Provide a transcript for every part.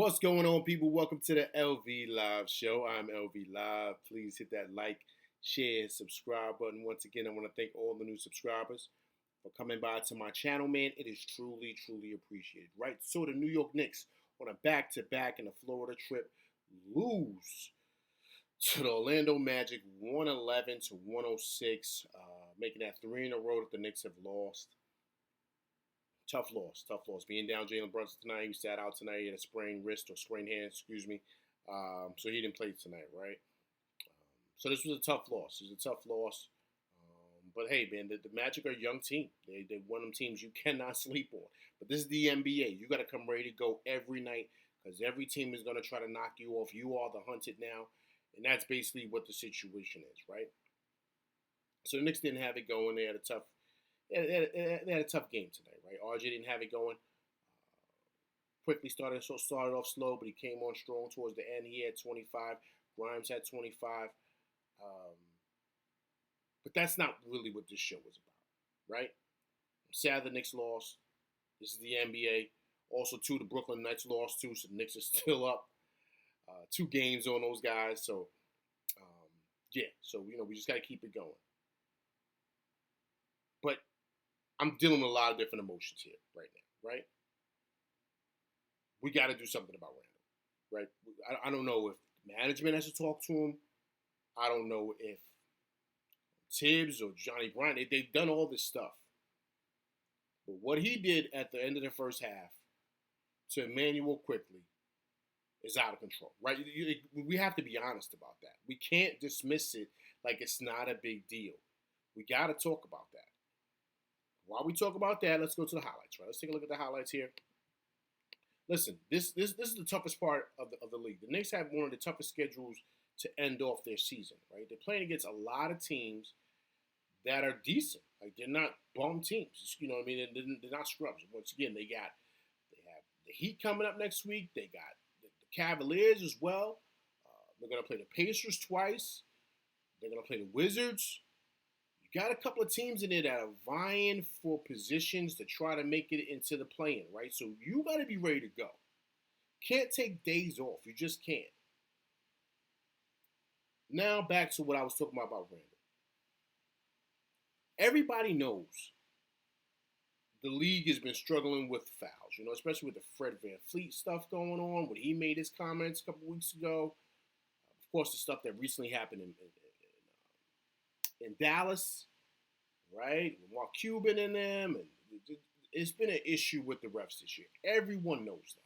What's going on, people? Welcome to the LV Live Show. I'm LV Live. Please hit that like, share, and subscribe button. Once again, I want to thank all the new subscribers for coming by to my channel, man. It is truly, truly appreciated, right? So the New York Knicks on a back-to-back in the Florida trip lose to the Orlando Magic 111 to 106, making that three in a row that the Knicks have lost. Tough loss. Being down Jalen Brunson tonight, he sat out tonight. He had a sprained wrist or sprained hand, excuse me. So he didn't play tonight, right? So this was a tough loss. But hey, man, the Magic are a young team. They're one of them teams you cannot sleep on. But this is the NBA. You got to come ready to go every night because every team is going to try to knock you off. You are the hunted now. And that's basically what the situation is, right? So the Knicks didn't have it going. They had a tough game tonight, right? RJ didn't have it going. Quickley started off slow, but he came on strong towards the end. He had 25. Grimes had 25. But that's not really what this show was about, right? I'm sad the Knicks lost. This is the NBA. Also, too, the Brooklyn Nets lost, too, so the Knicks are still up. 2 games on those guys. So, we just got to keep it going. But I'm dealing with a lot of different emotions here right now, right? We got to do something about Randle, right? I don't know if management has to talk to him. I don't know if Tibbs or Johnny Bryant, they've done all this stuff. But what he did at the end of the first half to Immanuel Quickley is out of control, right? We have to be honest about that. We can't dismiss it like it's not a big deal. We got to talk about that. While we talk about that, let's go to the highlights, right? Let's take a look at the highlights here. Listen, this is the toughest part of the league. The Knicks have one of the toughest schedules to end off their season, right? They're playing against a lot of teams that are decent. Like, they're not bum teams. You know what I mean? They're not scrubs. Once again, they have the Heat coming up next week. They got the Cavaliers as well. They're going to play the Pacers twice. They're going to play the Wizards. You got a couple of teams in there that are vying for positions to try to make it into the play-in, right? So you got to be ready to go. Can't take days off. You just can't. Now back to what I was talking about Randle. Everybody knows the league has been struggling with fouls, especially with the Fred VanVleet stuff going on when he made his comments a couple weeks ago. Of course, the stuff that recently happened in Dallas, right? With Mark Cuban in them. And it's been an issue with the refs this year. Everyone knows that.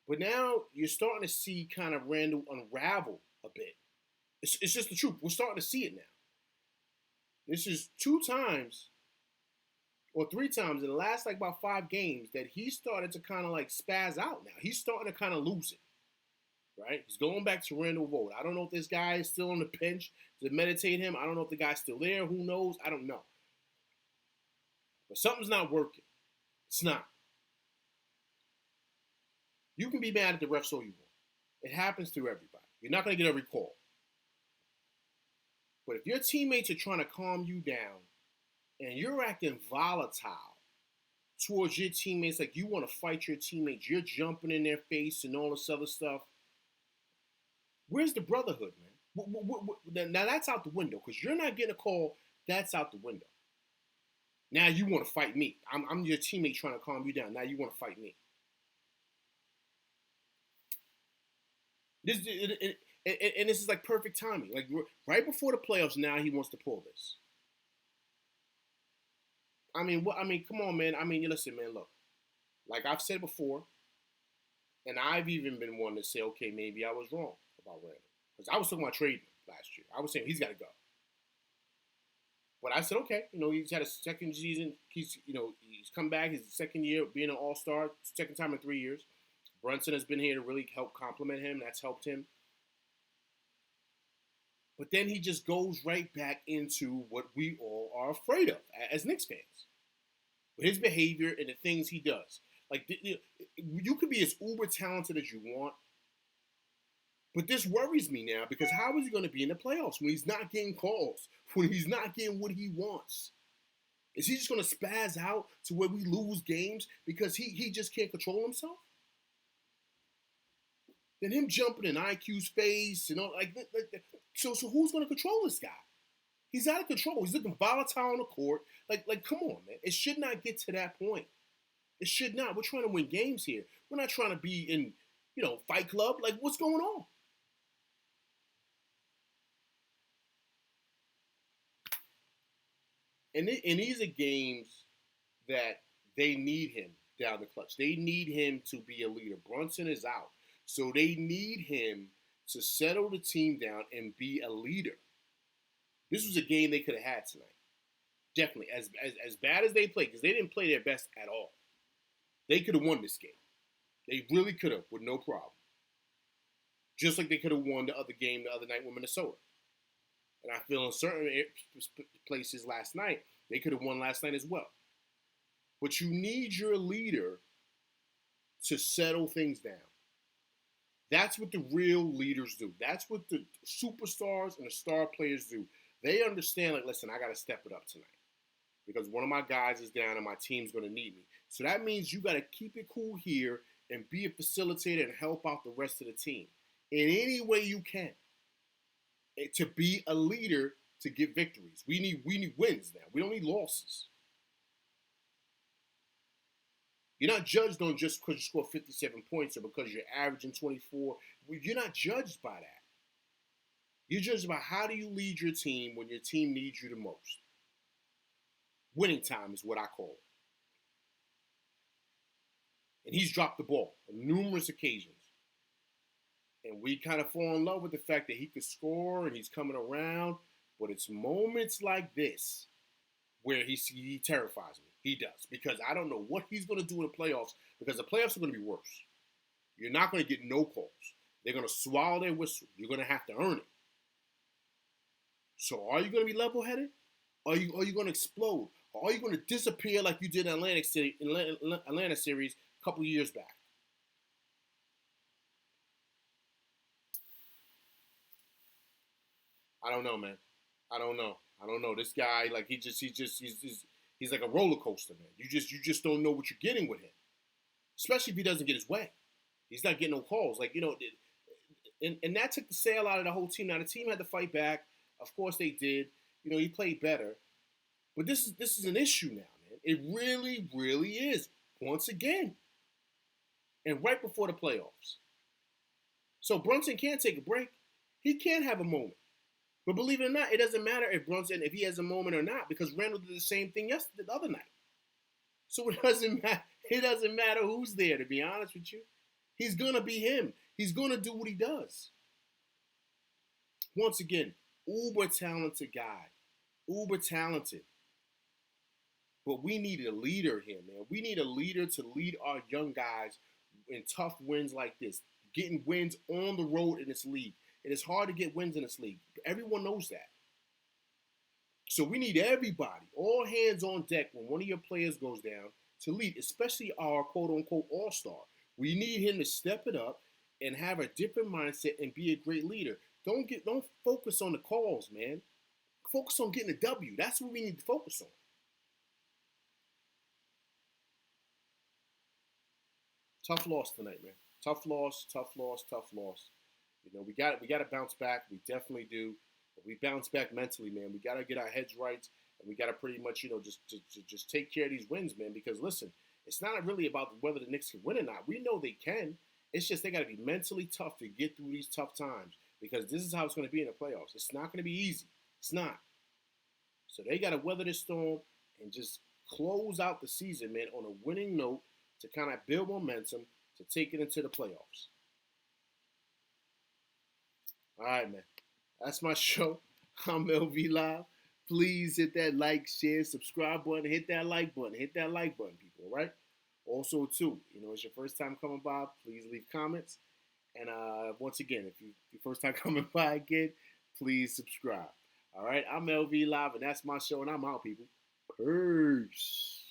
But now you're starting to see kind of Randle unravel a bit. It's just the truth. We're starting to see it now. This is 2 times or 3 times in the last about 5 games that he started to kind of spaz out now. He's starting to kind of lose it. Right? He's going back to Randle Vogt. I don't know if this guy is still on the bench to meditate him. I don't know if the guy's still there. Who knows? I don't know. But something's not working. It's not. You can be mad at the refs all you want. It happens to everybody. You're not going to get every call. But if your teammates are trying to calm you down and you're acting volatile towards your teammates, like you want to fight your teammates, you're jumping in their face and all this other stuff, where's the brotherhood, man? Now that's out the window because you're not getting a call. That's out the window. Now you want to fight me. I'm your teammate trying to calm you down. Now you want to fight me. This is like perfect timing. Like right before the playoffs, now he wants to pull this. I mean, come on, man. I mean, listen, man. Look, like I've said before, and I've even been one to say, okay, maybe I was wrong about Randle. Because I was talking about trading last year. I was saying he's got to go. But I said, okay, he's had a second season. He's come back. His second year being an all-star, second time in 3 years. Brunson has been here to really help complement him. That's helped him. But then he just goes right back into what we all are afraid of as Knicks fans. With his behavior and the things he does. Like, you could be as uber talented as you want. But this worries me now because how is he going to be in the playoffs when he's not getting calls, when he's not getting what he wants? Is he just going to spaz out to where we lose games because he just can't control himself? Then him jumping in IQ's face and all like that. So who's going to control this guy? He's out of control. He's looking volatile on the court. Like, come on, man. It should not get to that point. It should not. We're trying to win games here. We're not trying to be in, Fight Club. Like, what's going on? And these are games that they need him down the clutch. They need him to be a leader. Brunson is out. So they need him to settle the team down and be a leader. This was a game they could have had tonight. Definitely. As bad as they played, because they didn't play their best at all. They could have won this game. They really could have with no problem. Just like they could have won the other game the other night with Minnesota. And I feel in certain places last night, they could have won last night as well. But you need your leader to settle things down. That's what the real leaders do. That's what the superstars and the star players do. They understand, like, listen, I got to step it up tonight because one of my guys is down and my team's going to need me. So that means you got to keep it cool here and be a facilitator and help out the rest of the team in any way you can. To be a leader to get victories. We need wins now. We don't need losses. You're not judged on just because you score 57 points or because you're averaging 24. You're not judged by that. You're judged by how do you lead your team when your team needs you the most. Winning time is what I call it. And he's dropped the ball on numerous occasions. And we kind of fall in love with the fact that he could score and he's coming around. But it's moments like this where he terrifies me. He does. Because I don't know what he's going to do in the playoffs. Because the playoffs are going to be worse. You're not going to get no calls. They're going to swallow their whistle. You're going to have to earn it. So are you going to be level-headed? Are you going to explode? Or are you going to disappear like you did in Atlanta series a couple years back? I don't know, man. I don't know. This guy, like he's like a roller coaster, man. You just don't know what you're getting with him, especially if he doesn't get his way. He's not getting no calls, and that took the sail out of the whole team. Now the team had to fight back. Of course they did. He played better, but this is an issue now, man. It really, really is once again, and right before the playoffs. So Brunson can't take a break. He can't have a moment. But believe it or not, it doesn't matter if he has a moment or not, because Randle did the same thing the other night. So it doesn't matter. It doesn't matter who's there, to be honest with you. He's gonna be him. He's gonna do what he does. Once again, uber talented guy. Uber talented. But we need a leader here, man. We need a leader to lead our young guys in tough wins like this. Getting wins on the road in this league. It is hard to get wins in this league. Everyone knows that. So we need everybody, all hands on deck when one of your players goes down to lead, especially our quote-unquote all-star. We need him to step it up and have a different mindset and be a great leader. Don't focus on the calls, man. Focus on getting a W. That's what we need to focus on. Tough loss tonight, man. Tough loss. We got to bounce back. We definitely do. But we bounce back mentally, man. We got to get our heads right, and we got to pretty much, just take care of these wins, man. Because listen, it's not really about whether the Knicks can win or not. We know they can. It's just they got to be mentally tough to get through these tough times, because this is how it's going to be in the playoffs. It's not going to be easy. It's not. So they got to weather this storm and just close out the season, man, on a winning note to kind of build momentum to take it into the playoffs. All right, man. That's my show. I'm LV Live. Please hit that like, share, subscribe button. Hit that like button. Hit that like button, people, all right? Also, too, it's your first time coming by, please leave comments. And once again, if you're your first time coming by again, please subscribe. All right? I'm LV Live, and that's my show, and I'm out, people. Peace.